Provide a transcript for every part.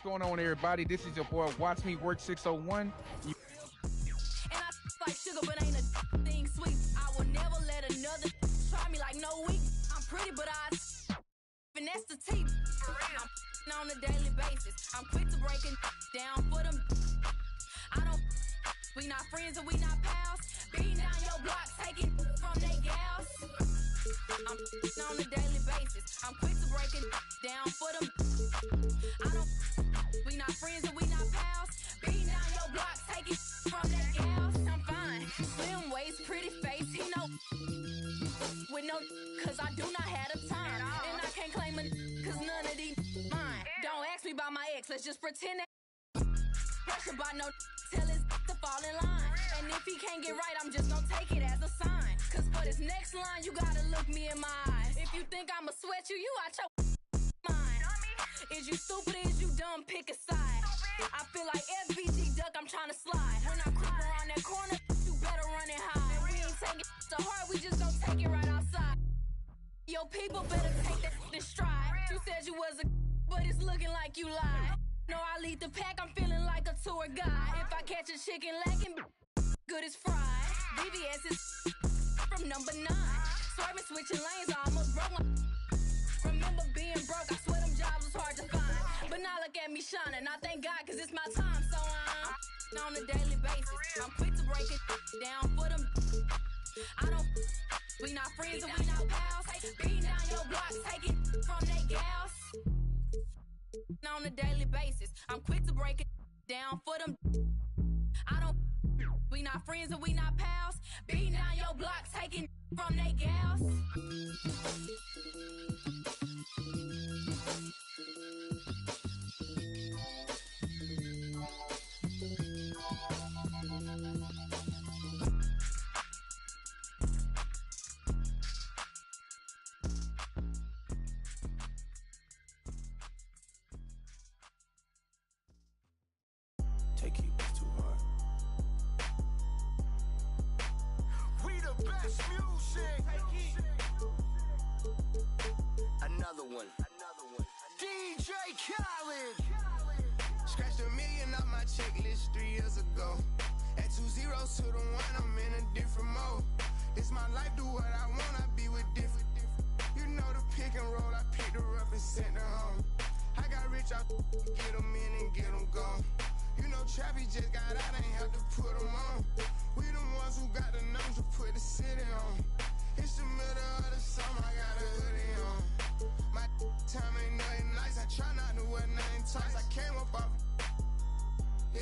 going on, everybody? This is your boy, Watch Me Work 601. And I like sugar, but ain't a thing sweet. I will never let another try me like no weak. I'm pretty, but I finesse the teeth. I'm on a daily basis. I'm quick to break it down for them. We not friends and we not pals. Beating down your block, taking from they gals. I'm on a daily basis. I'm quick to break it down for them. We not friends and we not pals. Beating down your block, taking from they gals. I'm fine. Slim waist, pretty face, he know. With no, cause I do not have the time. And I can't claim it, cause none of these mine. Don't ask me about my ex, let's just pretend that. Pressure by no, tell his to fall in line. And if he can't get right, I'm just gonna take it as a sign. Cause for this next line, you gotta look me in my eyes. If you think I'ma sweat you, you out your mind. Is you stupid or is you dumb? Pick a side. I feel like FBG duck, I'm trying to slide. When I creep around that corner, you better run and hide. And we ain't taking to heart, we just don't take it right outside. Yo, people better take that in stride. You said you was a but it's looking like you lied. No, I lead the pack, I'm feeling like a tour guide. If I catch a chicken lacking, good as fried. VVS is from number 9. Swerving, switching lanes, I almost broke my. Remember being broke, I swear them jobs was hard to find. But now look at me shining, I thank God cause it's my time. So I'm on a daily basis. I'm quick to break it down for them. We not friends and we not pals. Beating down your block, taking from they gals. On a daily basis, I'm quick to break it down for them. We not friends and we not pals. Beating down your block, taking from they gals. Take it too hard. We the best music. Another one. DJ Khaled. Scratched $1 million off my checklist 3 years ago. At 2 zeros to the 1, I'm in a different mode. It's my life, do what I want, I be with different. You know the pick and roll, I picked her up and sent her home. I got rich, I get them in and get them gone. You know Trappy just got out, ain't have to put them on. We the ones who got the numbers to put the city on. It's the middle of the summer, I got a hoodie on. My time ain't nothing nice, I try not to wear nothing tight. I came up off, yeah.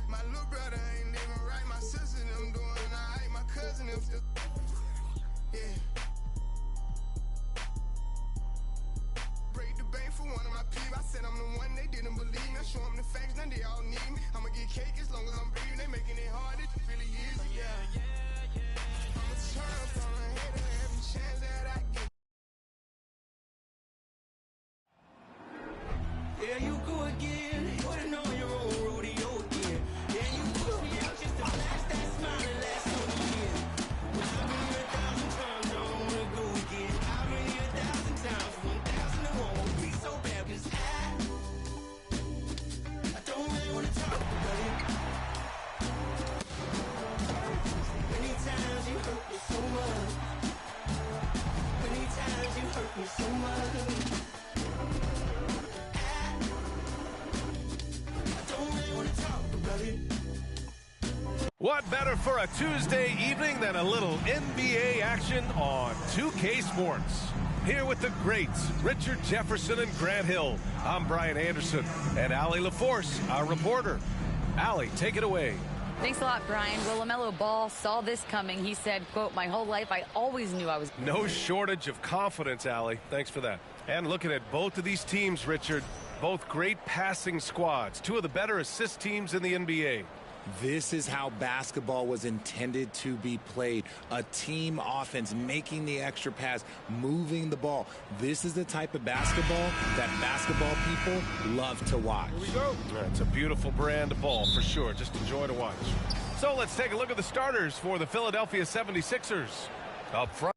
My little brother ain't living right, my sister them doing alright, my cousin them still, yeah. Break the bank for one of my people. I said I'm the one, they didn't believe me. I show them the facts, now they all need me. I'ma get cake as long as I'm breathing. They making it hard, it really is, yeah. I'ma turn up on a hater every chance that I get. There you go again, putting on your own rodeo again. Yeah, you push me out just to flash that smile and last on the end. But I've been here 1,000 times, I don't wanna go again. I've been here 1,000 times, 1,000 it won't be so bad, cause I don't really wanna talk about it. Many times you hurt me so much. Many times you hurt me so much. What better for a Tuesday evening than a little NBA action on 2K Sports? Here with the greats, Richard Jefferson and Grant Hill. I'm Brian Anderson, and Allie LaForce, our reporter. Allie, take it away. Thanks a lot, Brian. Well, LaMelo Ball saw this coming. He said, quote, "My whole life, I always knew I was..." No shortage of confidence, Allie. Thanks for that. And looking at both of these teams, Richard, both great passing squads, 2 of the better assist teams in the NBA. This is how basketball was intended to be played. A team offense, making the extra pass, moving the ball. This is the type of basketball that basketball people love to watch. Here we go. It's a beautiful brand of ball for sure. Just enjoy to watch. So let's take a look at the starters for the Philadelphia 76ers. Up front.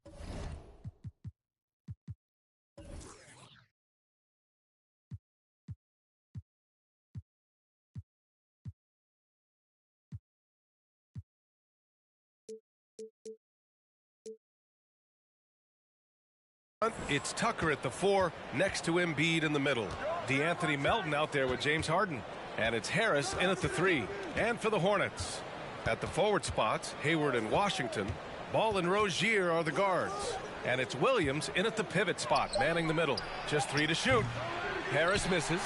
It's Tucker at the 4, next to Embiid in the middle. DeAnthony Melton out there with James Harden. And it's Harris in at the 3. And for the Hornets, at the forward spots, Hayward and Washington. Ball and Rozier are the guards. And it's Williams in at the pivot spot, manning the middle. Just 3 to shoot. Harris misses.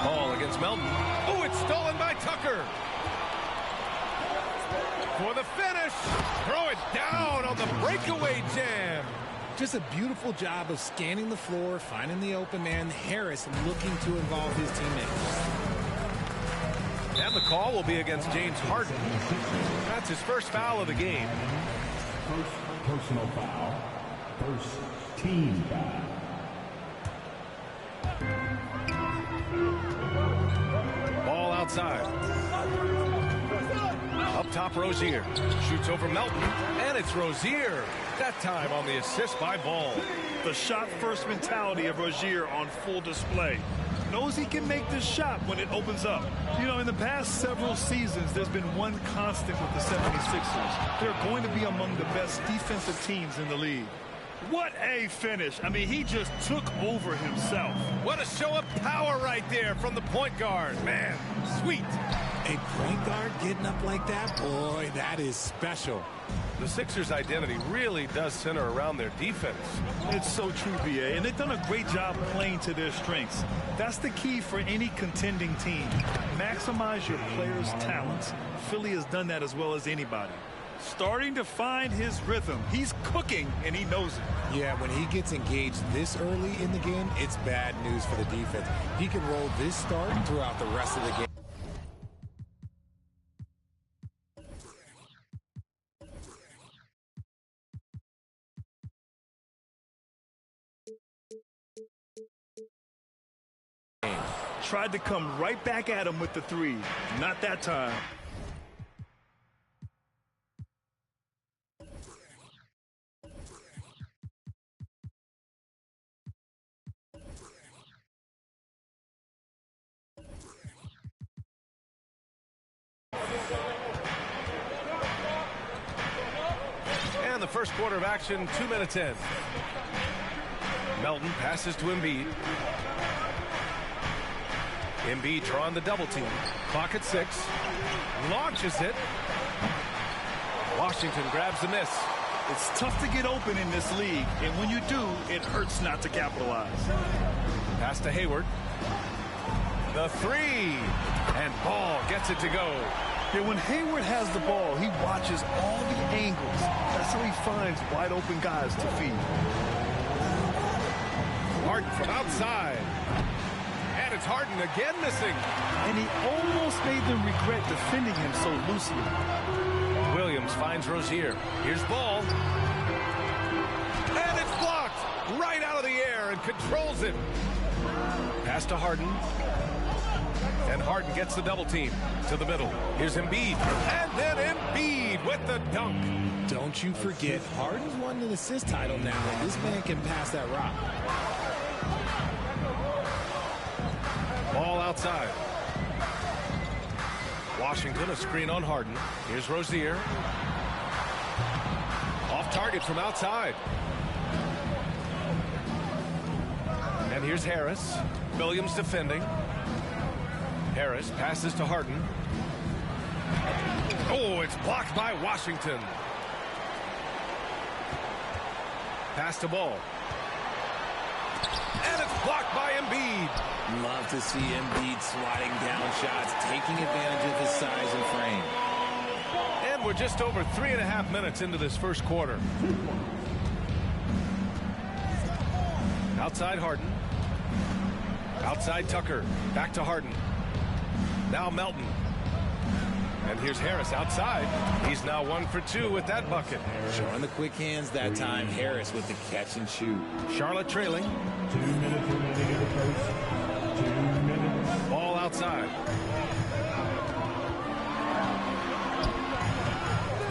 Ball against Melton. Oh, it's stolen by Tucker. For the finish. Throw it down on the breakaway jam. Just a beautiful job of scanning the floor, finding the open man. Harris looking to involve his teammates. And the call will be against James Harden. That's his first foul of the game. First personal foul. First team foul. Ball outside. Up top, Rozier. Shoots over Melton. And it's Rozier. That time on the assist by Ball. The shot-first mentality of Rozier on full display. Knows he can make this shot when it opens up. You know, in the past several seasons, there's been one constant with the 76ers. They're going to be among the best defensive teams in the league. What a finish. I mean, he just took over himself. What a show of power right there from the point guard. Man, sweet. A point guard getting up like that? Boy, that is special. The Sixers' identity really does center around their defense. It's so true, BA, and they've done a great job playing to their strengths. That's the key for any contending team. Maximize your players' talents. Philly has done that as well as anybody. Starting to find his rhythm. He's cooking, and he knows it. Yeah, when he gets engaged this early in the game, it's bad news for the defense. He can roll this start throughout the rest of the game. Tried to come right back at him with the 3. Not that time. And the first quarter of action, 2 minutes in. Melton passes to Embiid. Embiid drawing the double team. Clock at 6. Launches it. Washington grabs the miss. It's tough to get open in this league, and when you do, it hurts not to capitalize. Pass to Hayward. The 3. And Ball gets it to go. Yeah, when Hayward has the ball, he watches all the angles. That's how he finds wide open guys to feed. Harden from outside. And it's Harden again missing. And he almost made them regret defending him so loosely. Williams finds Rozier. Here's Ball. And it's blocked right out of the air and controls it. Pass to Harden. And Harden gets the double team to the middle. Here's Embiid. And then Embiid with the dunk. Don't you forget, Harden's won an assist title now, and this man can pass that rock. Ball outside. Washington, a screen on Harden. Here's Rozier. Off target from outside. And here's Harris. Williams defending. Harris passes to Harden. Oh, it's blocked by Washington. Pass to Ball. And it's blocked by Embiid. Love to see Embiid swatting down shots, taking advantage of his size and frame. And we're just over 3.5 minutes into this first quarter. Outside Harden. Outside Tucker. Back to Harden. Now Melton. And here's Harris outside. He's now 1 for 2 with that bucket. Showing the quick hands that time. Harris with the catch and shoot. Charlotte trailing. 2 minutes remaining in the first. 2 minutes. Ball outside.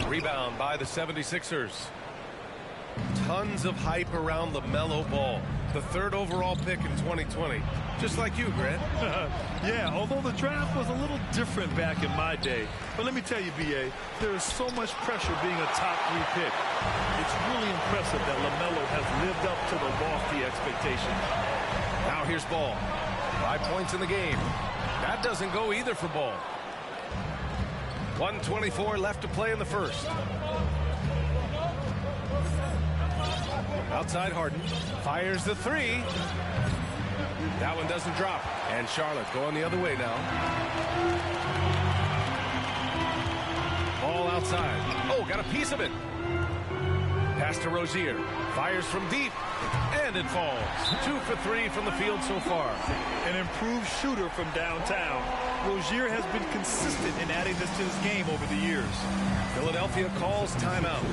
Rebound by the 76ers. Tons of hype around the LaMelo Ball. the 3rd overall pick in 2020. Just like you, Grant. Yeah, although the draft was a little different back in my day. But let me tell you, B.A., there is so much pressure being a top 3 pick. It's really impressive that LaMelo has lived up to the lofty expectations. Now here's Ball. 5 points in the game. That doesn't go either for Ball. 1:24 left to play in the first. Outside Harden. Fires the 3. That one doesn't drop. And Charlotte going the other way now. Ball outside. Oh, got a piece of it. Pass to Rozier. Fires from deep. And it falls. 2 for 3 from the field so far. An improved shooter from downtown. Rozier has been consistent in adding this to his game over the years. Philadelphia calls timeout.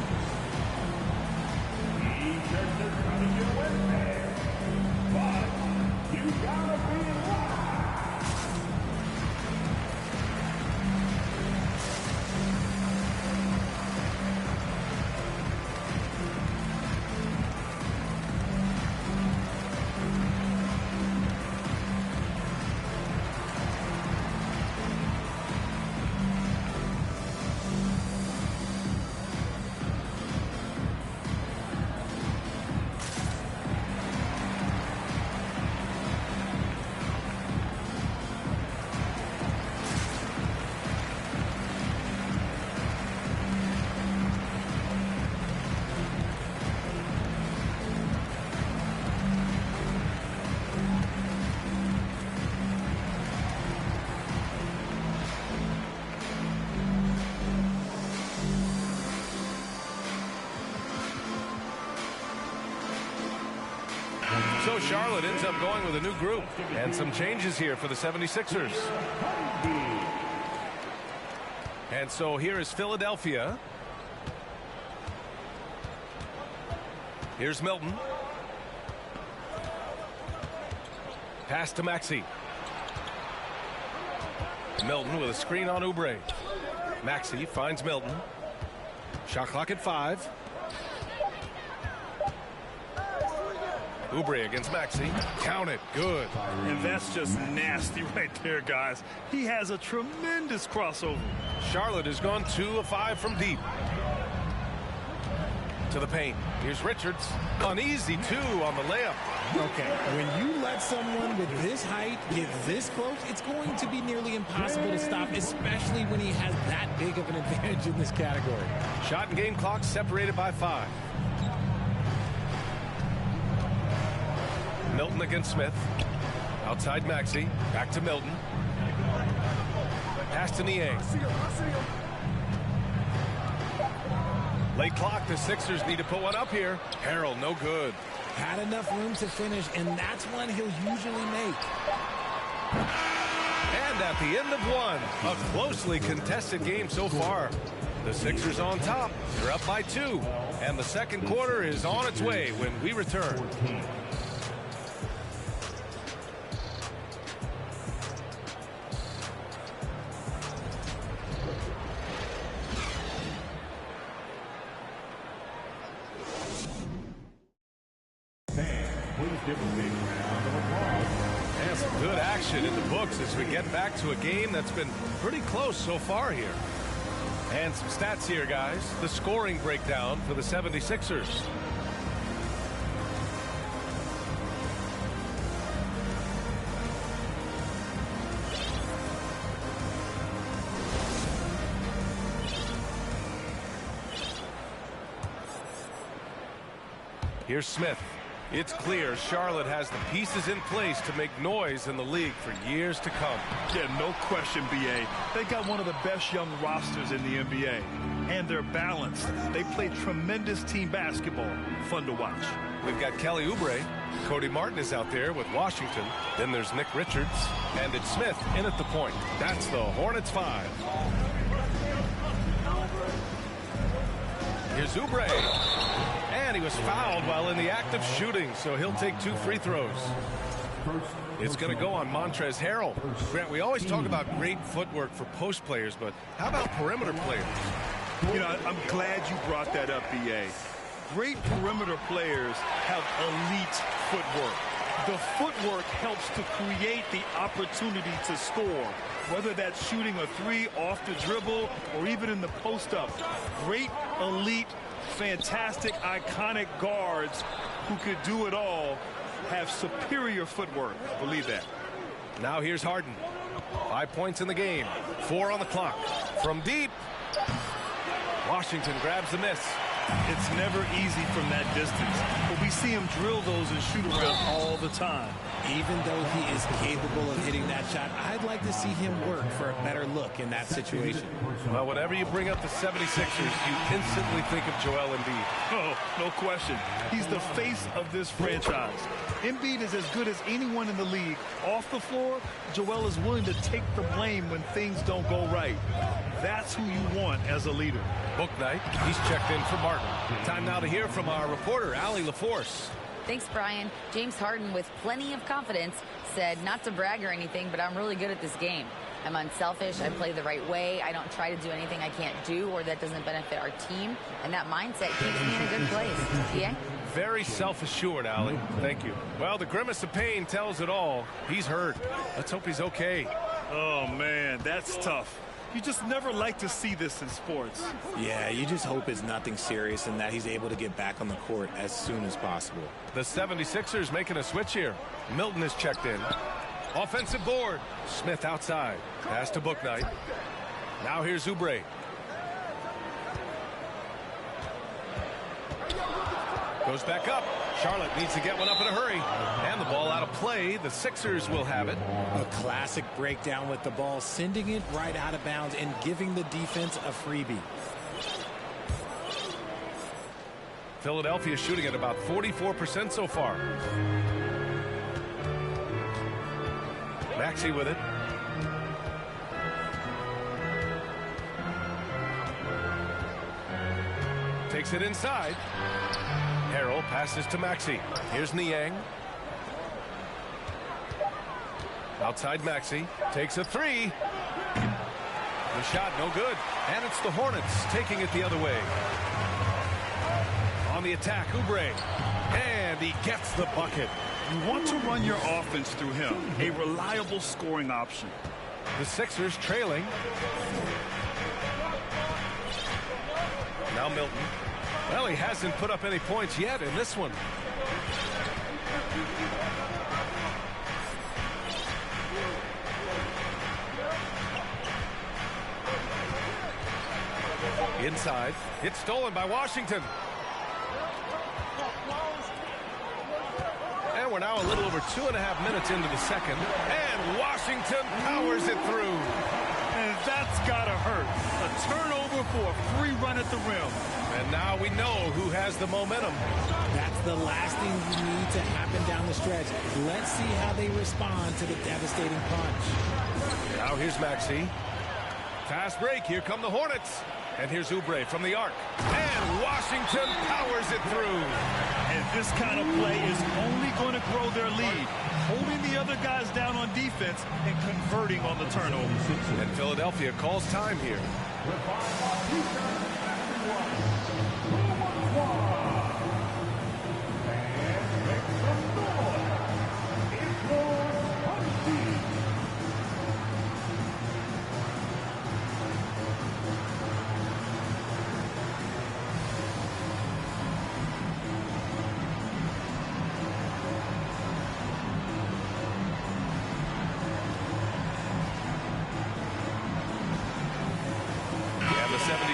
So Charlotte ends up going with a new group and some changes here for the 76ers. And so here is Philadelphia. Here's Milton. Pass to Maxey. Milton with a screen on Oubre. Maxey finds Milton. Shot clock at 5. Oubre against Maxey. Count it. Good. And that's just nasty right there, guys. He has a tremendous crossover. Charlotte has gone 2 of 5 from deep. To the paint. Here's Richards. An easy 2 on the layup. Okay, when you let someone with this height get this close, it's going to be nearly impossible to stop, especially when he has that big of an advantage in this category. Shot and game clock separated by 5. Milton against Smith. Outside Maxey. Back to Milton. Pass to Niang. Late clock. The Sixers need to put one up here. Harrell, no good. Had enough room to finish, and that's one he'll usually make. And at the end of one, a closely contested game so far. The Sixers on top. They're up by 2. And the second quarter is on its way when we return. And some good action in the books as we get back to a game that's been pretty close so far here. And some stats here, guys. The scoring breakdown for the 76ers. Here's Smith. It's clear Charlotte has the pieces in place to make noise in the league for years to come. Yeah, no question, B.A. They got one of the best young rosters in the NBA. And they're balanced. They play tremendous team basketball. Fun to watch. We've got Kelly Oubre. Cody Martin is out there with Washington. Then there's Nick Richards. And it's Smith in at the point. That's the Hornets 5. Here's Oubre. And he was fouled while in the act of shooting, so he'll take 2 free throws. It's going to go on Montrezl Harrell. Grant, we always talk about great footwork for post players, but how about perimeter players? You know, I'm glad you brought that up, B.A. Great perimeter players have elite footwork. The footwork helps to create the opportunity to score, whether that's shooting a three off the dribble or even in the post-up. Great, elite, fantastic, iconic guards who could do it all have superior footwork. Believe that. Now here's Harden. 5 points in the game. 4 on the clock. From deep. Washington grabs the miss. It's never easy from that distance, but we see him drill those and shoot around all the time. Even though he is capable of hitting that shot, I'd like to see him work for a better look in that situation. Well, whenever you bring up the 76ers, you instantly think of Joel Embiid. Oh, no question. He's the face of this franchise. Embiid is as good as anyone in the league. Off the floor, Joel is willing to take the blame when things don't go right. That's who you want as a leader. Book night. He's checked in for Martin. Time now to hear from our reporter, Allie LaForce. Thanks, Brian. James Harden, with plenty of confidence, said not to brag or anything, but I'm really good at this game. I'm unselfish. I play the right way. I don't try to do anything I can't do or that doesn't benefit our team. And that mindset keeps me in a good place. Yeah? Very self-assured, Allie. Thank you. Well, the grimace of pain tells it all. He's hurt. Let's hope he's okay. Oh, man, that's tough. You just never like to see this in sports. Yeah, you just hope it's nothing serious and that he's able to get back on the court as soon as possible. The 76ers making a switch here. Milton is checked in. Offensive board. Smith outside. Pass to Bouknight. Now here's Oubre. Goes back up. Charlotte needs to get one up in a hurry. And the ball out of play. The Sixers will have it. A classic breakdown with the ball, sending it right out of bounds and giving the defense a freebie. Philadelphia shooting at about 44% so far. Maxey with it. Takes it inside. Harrell passes to Maxey. Here's Niang. Outside Maxey. Takes a three. The shot no good. And it's the Hornets taking it the other way. On the attack, Oubre. And he gets the bucket. You want to run your offense through him. A reliable scoring option. The Sixers trailing. Now Milton. Well, he hasn't put up any points yet in this one. Inside. It's stolen by Washington. And we're now a little over 2.5 minutes into the second. And Washington powers it through. And that's got to hurt. A turnover for a free run at the rim. And now we know who has the momentum. That's the last thing you need to happen down the stretch. Let's see how they respond to the devastating punch. Now here's Maxey. Fast break. Here come the Hornets. And here's Oubre from the arc. And Washington powers it through. And this kind of play is only going to grow their lead. Holding the other guys down on defense and converting on the turnovers. And Philadelphia calls time here.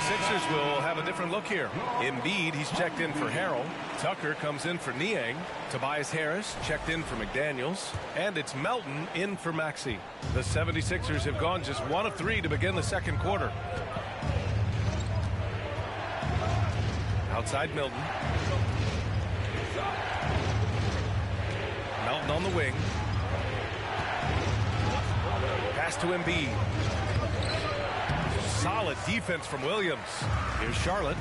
Sixers will have a different look here. Embiid, he's checked in for Harrell. Tucker comes in for Niang. Tobias Harris checked in for McDaniels. And it's Melton in for Maxey. The 76ers have gone just 1 of 3 to begin the second quarter. Outside Milton. Melton on the wing. Pass to Embiid. Solid defense from Williams. Here's Charlotte.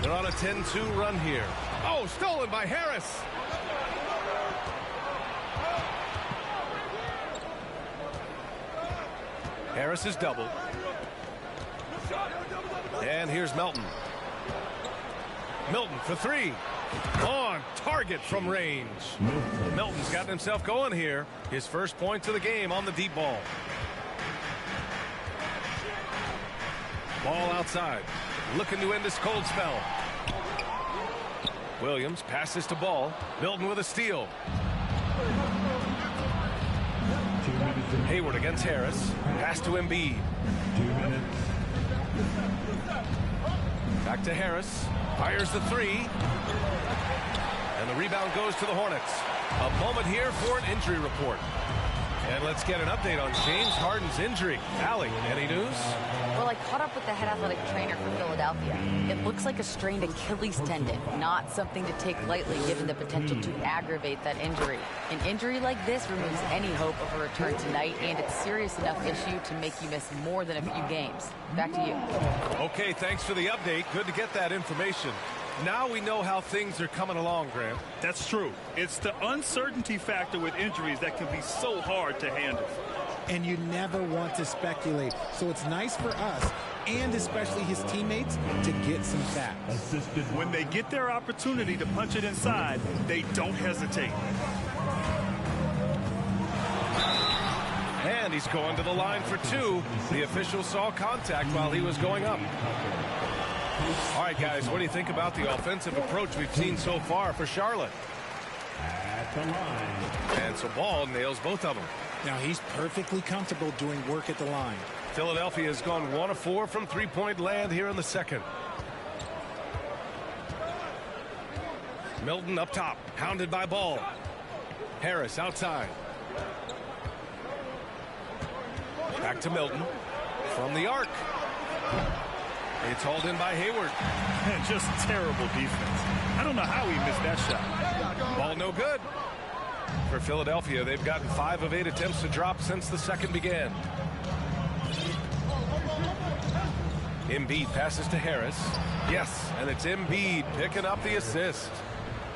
They're on a 10-2 run here. Oh, stolen by Harris. Harris is doubled. And here's Melton. Milton for three. On target from range. Milton's gotten himself going here. His first points of the game on the deep ball. Ball outside. Looking to end this cold spell. Williams passes to Ball. Milton with a steal. Hayward against Harris. Pass to Embiid. 2 minutes. Back to Harris. Fires the three. And the rebound goes to the Hornets. A moment here for an injury report. And let's get an update on James Harden's injury. Allie, any news? Well, I caught up with the head athletic trainer for Philadelphia. It looks like a strained Achilles tendon, not something to take lightly given the potential to aggravate that injury. An injury like this removes any hope of a return tonight, and it's serious enough issue to make you miss more than a few games. Back to you. Okay, thanks for the update. Good to get that information. Now we know how things are coming along, Grant. That's true. It's the uncertainty factor with injuries that can be so hard to handle. And you never want to speculate. So it's nice for us, and especially his teammates, to get some facts. Assisted. When they get their opportunity to punch it inside, they don't hesitate. And he's going to the line for two. The official saw contact while he was going up. All right, guys, what do you think about the offensive approach we've seen so far for Charlotte? At the line. And so Ball nails both of them. Now he's perfectly comfortable doing work at the line. Philadelphia has gone 1 of 4 from three-point land here in the second. Milton up top, hounded by Ball. Harris outside. Back to Milton from the arc. It's hauled in by Hayward. Just terrible defense. I don't know how he missed that shot. Ball no good. For Philadelphia, they've gotten 5 of 8 attempts to drop since the second began. Embiid passes to Harris. Yes, and it's Embiid picking up the assist.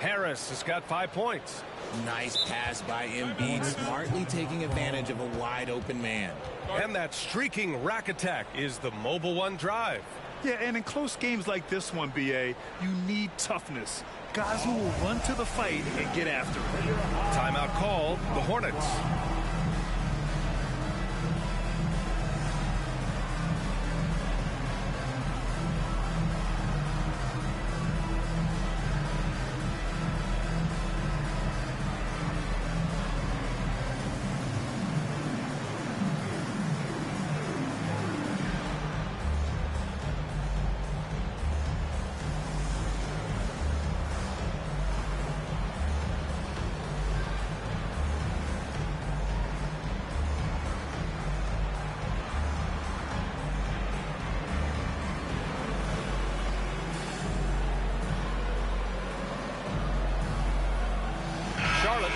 Harris has got 5 points. Nice pass by Embiid, smartly taking advantage of a wide open man. And that streaking rack attack is the Mobile One drive. Yeah, and in close games like this one, BA, you need toughness. Guys who will run to the fight and get after it. Timeout call, the Hornets.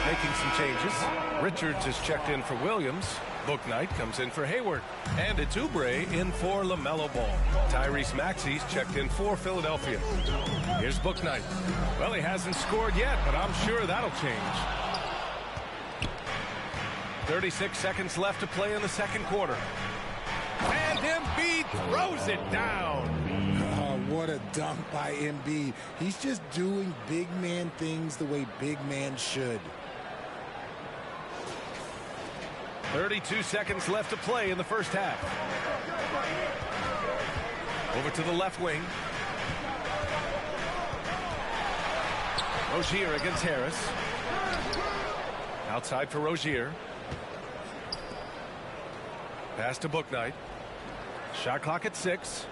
Making some changes. Richards is checked in for Williams. Bouknight comes in for Hayward. And it's Oubre in for LaMelo Ball. Tyrese Maxey's checked in for Philadelphia. Here's Bouknight. Well, he hasn't scored yet, but I'm sure that'll change. 36 seconds left to play in the second quarter. And Embiid throws it down. What a dunk by Embiid. He's just doing big man things the way big man should. 32 seconds left to play in the first half. Over to the left wing. Rozier against Harris. Outside for Rozier. Pass to Bouknight. Shot clock at 6.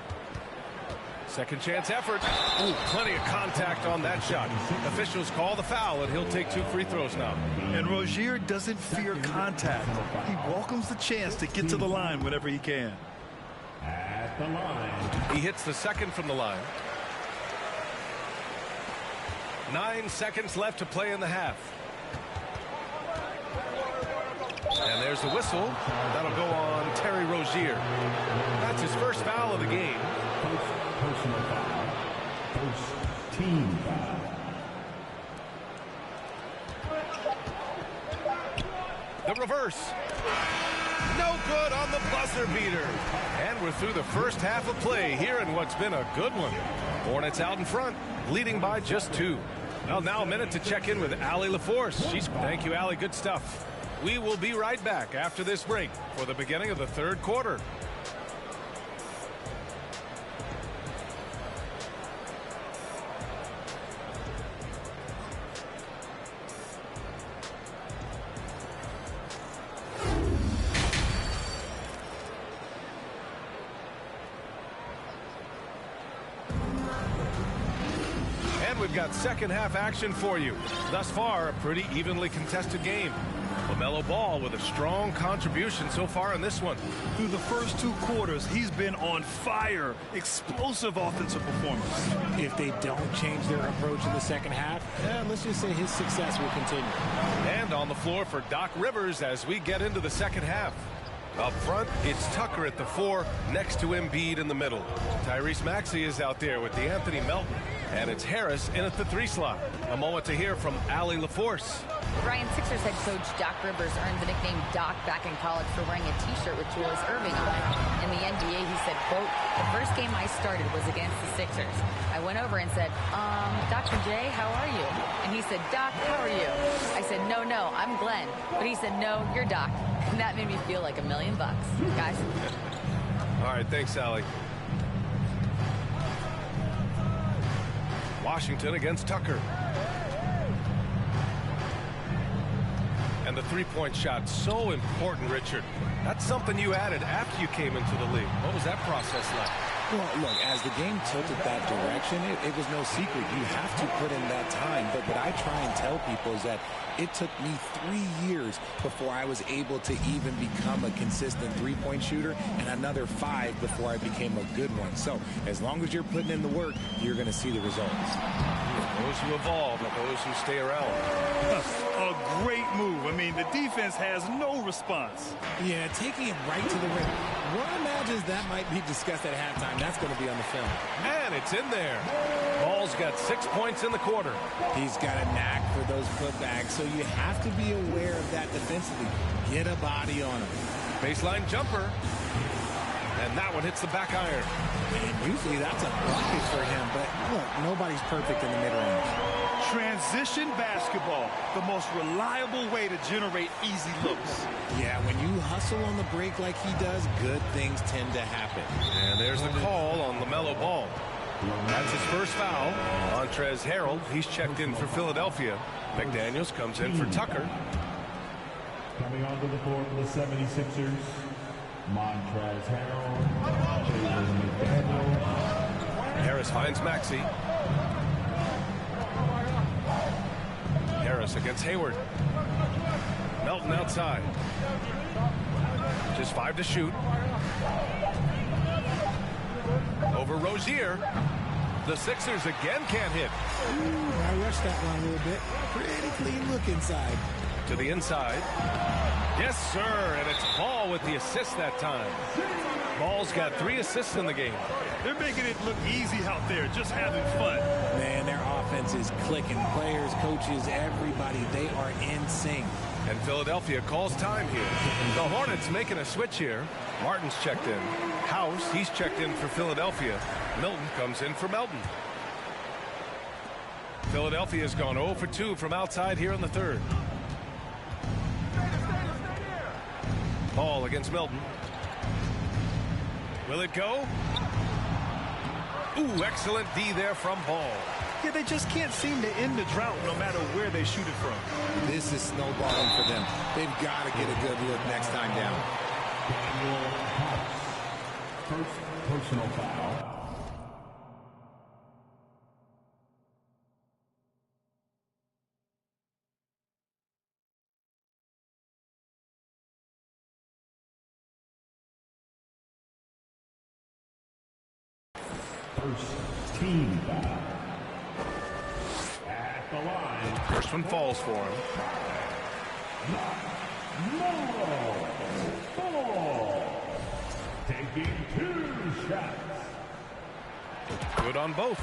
Second chance effort. Ooh, plenty of contact on that shot. Officials call the foul, and he'll take 2 free throws now. And Rozier doesn't fear contact. He welcomes the chance to get to the line whenever he can. At the line. He hits the second from the line. 9 seconds left to play in the half. And there's the whistle. That'll go on Terry Rozier. That's his first foul of the game. Personal foul. First team foul. The reverse. No good on the buzzer beater. And we're through the first half of play here in what's been a good one. Hornets out in front, leading by just 2. Well, now a minute to check in with Allie LaForce. Thank you, Allie. Good stuff. We will be right back after this break for the beginning of the third quarter. We've got second half action for you. Thus far, a pretty evenly contested game. LaMelo Ball with a strong contribution so far in this one. Through the first 2 quarters, he's been on fire. Explosive offensive performance. If they don't change their approach in the second half, let's just say his success will continue. And on the floor for Doc Rivers as we get into the second half. Up front, it's Tucker at the 4, next to Embiid in the middle. Tyrese Maxey is out there with DeAnthony Melton. And it's Harris in at the 3 slot. A moment to hear from Allie LaForce. Ryan, Sixers head coach Doc Rivers earned the nickname Doc back in college for wearing a T-shirt with Julius Erving on it. In the NBA, he said, quote, "The first game I started was against the Sixers. I went over and said, Dr. J, how are you?" And he said, "Doc, how are you?" I said, no, I'm Glenn." But he said, "No, you're Doc." And that made me feel like $1 million, guys. All right, thanks, Allie. Washington against Tucker. And the three-point shot, so important, Richard. That's something you added after you came into the league. What was that process like? Well, look, as the game tilted that direction, it was no secret. You have to put in that time. But what I try and tell people is that it took me 3 years before I was able to even become a consistent three-point shooter, and another 5 before I became a good one. So as long as you're putting in the work, you're going to see the results. Those who evolve and those who stay around. A great move. I mean, the defense has no response. Yeah, taking it right to the rim. One imagines that might be discussed at halftime. That's going to be on the film. And it's in there. Ball's got 6 points in the quarter. He's got a knack for those putbacks, so you have to be aware of that defensively. Get a body on him. Baseline jumper. And that one hits the back iron. And usually that's a bucket for him, but look, nobody's perfect in the mid-range. Transition basketball, the most reliable way to generate easy looks. Yeah, when you hustle on the break like he does, good things tend to happen. And there's the call on LaMelo Ball. That's his first foul. Montrezl Harrell, he's checked in for Philadelphia. McDaniels comes in for Tucker. Coming onto the court for the 76ers, Montrezl Harrell, McDaniels. Harris finds Maxey. Harris against Hayward. Melton outside. Just 5 to shoot. Over Rozier. The Sixers again can't hit. I rushed that one a little bit. Pretty clean look inside. To the inside. Yes, sir. And it's Ball with the assist that time. Ball's got 3 assists in the game. They're making it look easy out there, just having fun. Man, their offense is clicking. Players, coaches, everybody, they are in sync. And Philadelphia calls time here. The Hornets making a switch here. Martin's checked in. House, he's checked in for Philadelphia. Milton comes in for Melton. Philadelphia's gone 0 for 2 from outside here in the third. Ball against Melton. Will it go? Ooh, excellent D there from Ball. Yeah, they just can't seem to end the drought no matter where they shoot it from. This is snowballing for them. They've got to get a good look next time down. First personal foul. First team foul. At the line. First one falls for him. Ball. Taking 2 shots. Good on both.